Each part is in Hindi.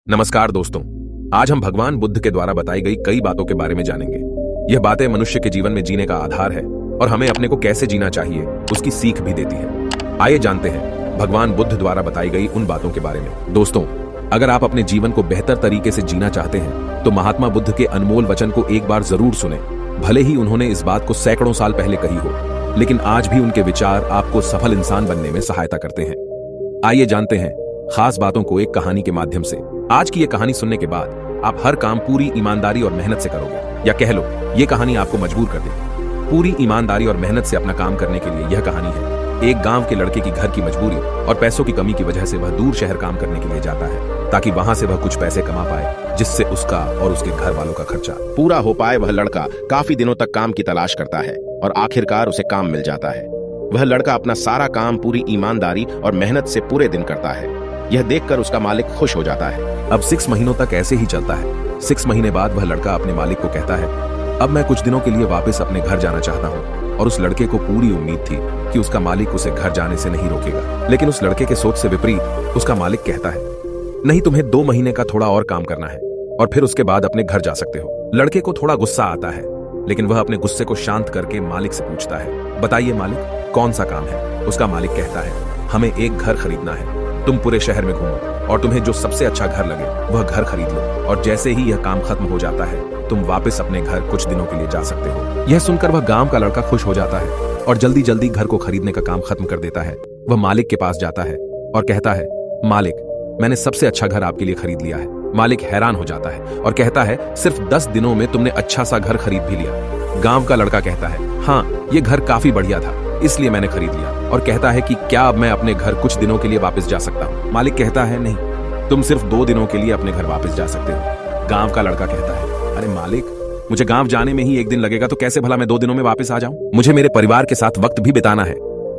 नमस्कार दोस्तों। आज हम भगवान बुद्ध के द्वारा बताई गई कई बातों के बारे में जानेंगे। यह बातें मनुष्य के जीवन में जीने का आधार है और हमें अपने को कैसे जीना चाहिए उसकी सीख भी देती है। आइए जानते हैं भगवान बुद्ध द्वारा बताई गई उन बातों के बारे में। दोस्तों, अगर आप अपने जीवन को बेहतर तरीके से जीना चाहते हैं तो महात्मा बुद्ध के अनमोल वचन को एक बार जरूर सुने। भले ही उन्होंने इस बात को सैकड़ों साल पहले कही हो, लेकिन आज भी उनके विचार आपको सफल इंसान बनने में सहायता करते हैं। आइए जानते हैं खास बातों को एक कहानी के माध्यम से। आज की यह कहानी सुनने के बाद आप हर काम पूरी ईमानदारी और मेहनत से करोगे, या कह लो यह कहानी आपको मजबूर कर देगी। पूरी ईमानदारी और मेहनत से अपना काम करने के लिए यह कहानी है। एक गांव के लड़के की घर की मजबूरी और पैसों की कमी की वजह से वह दूर शहर काम करने के लिए जाता है, ताकि वहां से वह कुछ पैसे कमा पाए, जिससे उसका और उसके घर वालों का खर्चा पूरा हो पाए। वह लड़का काफी दिनों तक काम की तलाश करता है और आखिरकार उसे काम मिल जाता है। वह लड़का अपना सारा काम पूरी ईमानदारी और मेहनत से पूरे दिन करता है। यह देखकर उसका मालिक खुश हो जाता है। अब 6 महीनों तक ऐसे ही चलता है। 6 महीने बाद वह लड़का अपने मालिक को कहता है, अब मैं कुछ दिनों के लिए वापस अपने घर जाना चाहता हूँ। और उस लड़के को पूरी उम्मीद थी कि उसका मालिक उसे घर जाने से नहीं रोकेगा, लेकिन उस लड़के के सोच से विपरीत उसका मालिक कहता है, नहीं, तुम्हें 2 महीने का थोड़ा और काम करना है और फिर उसके बाद अपने घर जा सकते हो। लड़के को थोड़ा गुस्सा आता है, लेकिन वह अपने गुस्से को शांत करके मालिक से पूछता है, बताइए मालिक, कौन सा काम है? उसका मालिक कहता है, हमें एक घर खरीदना है। तुम पूरे शहर में घूमो और तुम्हें जो सबसे अच्छा घर लगे वह घर खरीद लो, और जैसे ही यह काम खत्म हो जाता है तुम वापस अपने घर कुछ दिनों के लिए जा सकते हो। यह सुनकर वह गांव का लड़का खुश हो जाता है और जल्दी जल्दी घर को खरीदने का काम खत्म कर देता है। वह मालिक के पास जाता है और कहता है, मालिक, मैंने सबसे अच्छा घर आपके लिए खरीद लिया है। मालिक हैरान हो जाता है और कहता है, सिर्फ 10 दिनों में तुमने अच्छा सा घर खरीद भी लिया। गांव का लड़का कहता है, हाँ, ये घर काफी बढ़िया था, इसलिए मैंने खरीद लिया। और कहता है कि क्या अब मैं अपने घर कुछ दिनों के लिए वापस जा सकता हूँ? मालिक कहता है, नहीं, तुम सिर्फ 2 दिनों के लिए अपने घर वापस जा सकते हो। गांव का लड़का कहता है, अरे मालिक, मुझे गांव जाने में ही 1 दिन लगेगा, तो कैसे भला मैं 2 दिनों में वापस आ जाऊं? मुझे मेरे परिवार के साथ वक्त भी बिताना है।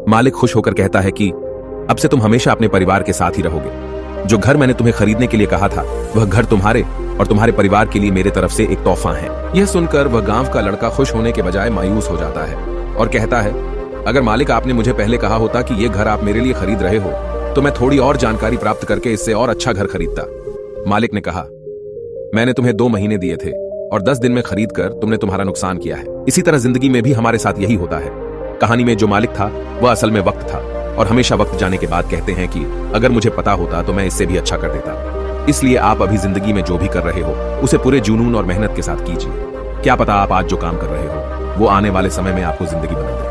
मालिक खुश होकर कहता है कि अब से तुम हमेशा अपने परिवार के साथ ही रहोगे। जो घर मैंने तुम्हें खरीदने के लिए कहा था वह घर तुम्हारे और तुम्हारे परिवार के लिए मेरे तरफ से एक तोहफा है। यह सुनकर वह गांव का लड़का खुश होने के बजाय मायूस हो जाता है और कहता है, अगर मालिक आपने मुझे पहले कहा होता कि यह घर आप मेरे लिए खरीद रहे हो तो मैं थोड़ी और जानकारी प्राप्त करके इससे और अच्छा घर खरीदता। मालिक ने कहा, मैंने तुम्हें 2 महीने दिए थे और 10 दिन में खरीद कर तुमने तुम्हारा नुकसान किया है। इसी तरह जिंदगी में भी हमारे साथ यही होता है। कहानी में जो मालिक था वह असल में वक्त था, और हमेशा वक्त जाने के बाद कहते हैं कि अगर मुझे पता होता तो मैं इससे भी अच्छा कर देता। इसलिए आप अभी जिंदगी में जो भी कर रहे हो उसे पूरे जुनून और मेहनत के साथ कीजिए। क्या पता आप आज जो काम कर रहे हो वो आने वाले समय में आपको जिंदगी बना दे।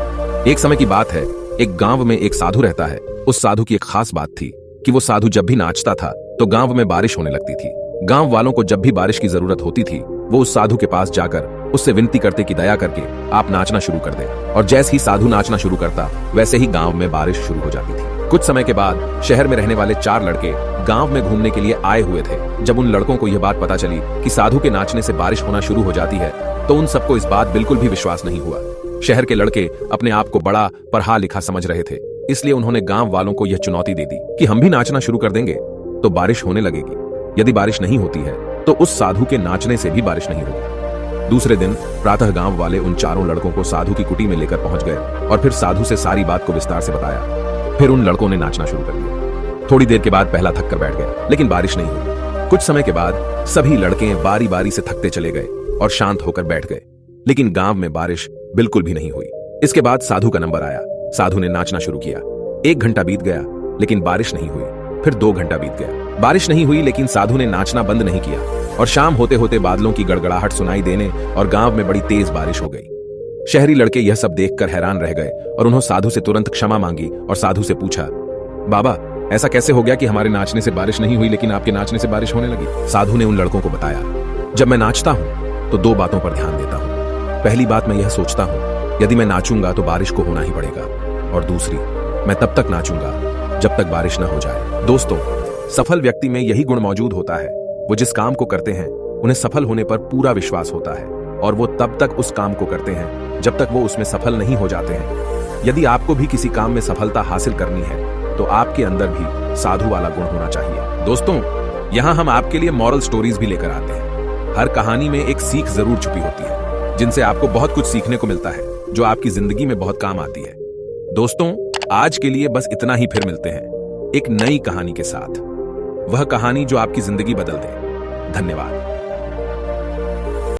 एक समय की बात है, एक गांव में एक साधु रहता है। उस साधु की एक खास बात थी कि वो साधु जब भी नाचता था तो गांव में बारिश होने लगती थी। गांव वालों को जब भी बारिश की जरूरत होती थी वो उस साधु के पास जाकर उससे विनती करते कि दया करके आप नाचना शुरू कर दें। और जैसे ही साधु नाचना शुरू करता वैसे ही गांव में बारिश शुरू हो जाती थी। कुछ समय के बाद शहर में रहने वाले 4 लड़के गांव में घूमने के लिए आए हुए थे। जब उन लड़कों को यह बात पता चली कि साधु के नाचने से बारिश होना शुरू हो जाती है तो उन सबको इस बात बिल्कुल भी विश्वास नहीं हुआ। शहर के लड़के अपने आप को बड़ा पढ़ा लिखा समझ रहे थे, इसलिए उन्होंने गांव वालों को यह चुनौती दे दी कि हम भी नाचना शुरू कर देंगे तो बारिश होने लगेगी। यदि बारिश नहीं होती है तो उस साधु के नाचने से भी बारिश नहीं होगी। दूसरे दिन प्रातः गांव वाले उन 4 लड़कों को साधु की कुटी में लेकर पहुंच गए और फिर साधु से सारी बात को विस्तार से बताया। फिर उन लड़कों ने नाचना शुरू कर दिया। थोड़ी देर के बाद पहला थक कर बैठ गया, लेकिन बारिश नहीं हुई। कुछ समय के बाद सभी लड़के बारी बारी से थकते चले गए और शांत होकर बैठ गए, लेकिन गांव में बारिश बिल्कुल भी नहीं हुई। इसके बाद साधु का नंबर आया। साधु ने नाचना शुरू किया। 1 घंटा बीत गया, लेकिन बारिश नहीं हुई। फिर 2 घंटा बीत गया, बारिश नहीं हुई, लेकिन साधु ने नाचना बंद नहीं किया। और शाम होते होते बादलों की गड़गड़ाहट सुनाई देने और गांव में बड़ी तेज बारिश हो गई। शहरी लड़के यह सब देखकर हैरान रह गए और उन्होंने साधु से तुरंत क्षमा मांगी और साधु से पूछा, बाबा, ऐसा कैसे हो गया कि हमारे नाचने से बारिश नहीं हुई लेकिन आपके नाचने से बारिश होने लगी? साधु ने उन लड़कों को बताया, जब मैं नाचता हूं तो 2 बातों पर ध्यान देता हूं। पहली बात, मैं यह सोचता हूं यदि मैं नाचूंगा तो बारिश को होना ही पड़ेगा, और दूसरी, मैं तब तक नाचूंगा जब तक बारिश ना हो जाए। दोस्तों, सफल व्यक्ति में यही गुण मौजूद होता है। वो जिस काम को करते हैं उन्हें सफल होने पर पूरा विश्वास होता है, और वो तब तक उस काम को करते हैं जब तक वो उसमें सफल नहीं हो जाते हैं। यदि आपको भी किसी काम में सफलता हासिल करनी है तो आपके अंदर भी साधु वाला गुण होना चाहिए। दोस्तों, यहाँ हम आपके लिए मॉरल स्टोरीज भी लेकर आते हैं। हर कहानी में एक सीख जरूर छुपी होती है, जिनसे आपको बहुत कुछ सीखने को मिलता है, जो आपकी जिंदगी में बहुत काम आती है। दोस्तों, आज के लिए बस इतना ही। फिर मिलते हैं एक नई कहानी के साथ। वह कहानी जो आपकी जिंदगी बदल दे। धन्यवाद।